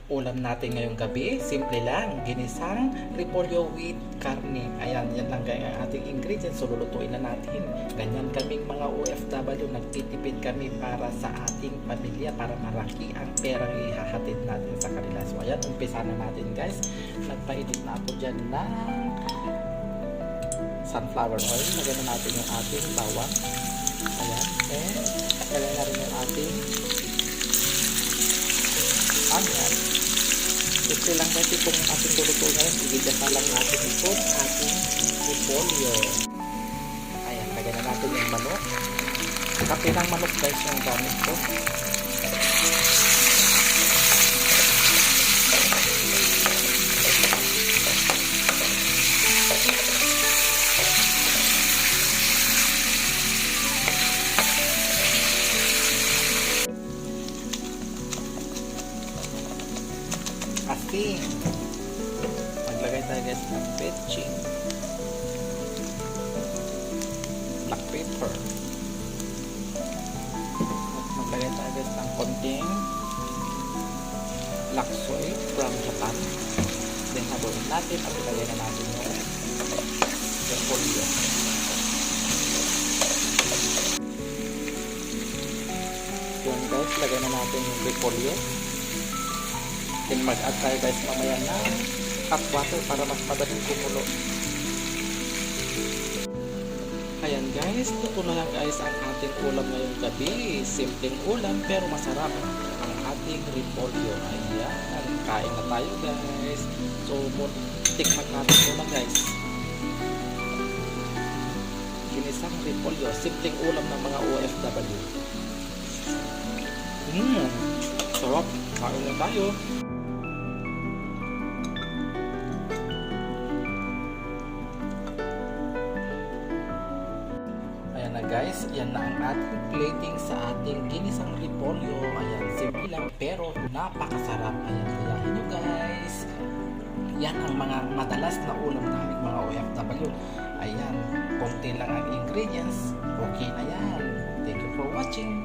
ulam natin ngayong gabi, simple lang, ginisang repolyo with karne. Ayan, yan lang ang ating ingredients. So, lulutuin na natin. Ganyan kaming mga OFW, nagtitipid kami para sa ating pamilya, para maraki ang perang ihahatid natin sa kanila. So, ayan, umpisa na natin guys. Nagpainit na ako dyan ng sunflower oil. Lagyan na natin yung ating bawang. Ayan, and lagyan na rin yung ating onion. Simple lang kasi kung ating luluto ngayon, igigasa lang natin itong ating repolyo. Ayan, lagyan na natin yung manok. Kape ng manok guys yung gamit ko. Asin. Maglagay tayo guys ng petching, black pepper, at maglagay tayo guys ng konting black soy from Japan. Then haluin natin at ilagay na natin yung repolyo. Yun guys, lagay na natin yung repolyo. Then mag-add tayo guys mamaya ng hot water para mas madaling kumulo. Ayan guys, luto na lang guys ang ating ulam ngayong gabi. Simpleng ulam pero masarap ang ating repolyo. Ayan, kain na tayo guys. So, tikman natin muna guys. Ginisang repolyo, simpleng ulam ng mga OFW. Sarap, kain na tayo. Ayan na guys, yan na ang ating plating sa ating ginisang repolyo. Ayan, simple lang pero napakasarap. Ayan, kayahin nyo guys. Yan ang mga madalas na ulam namin mga OFW. Ayan, konti lang ang ingredients. Okay na yan. Thank you for watching.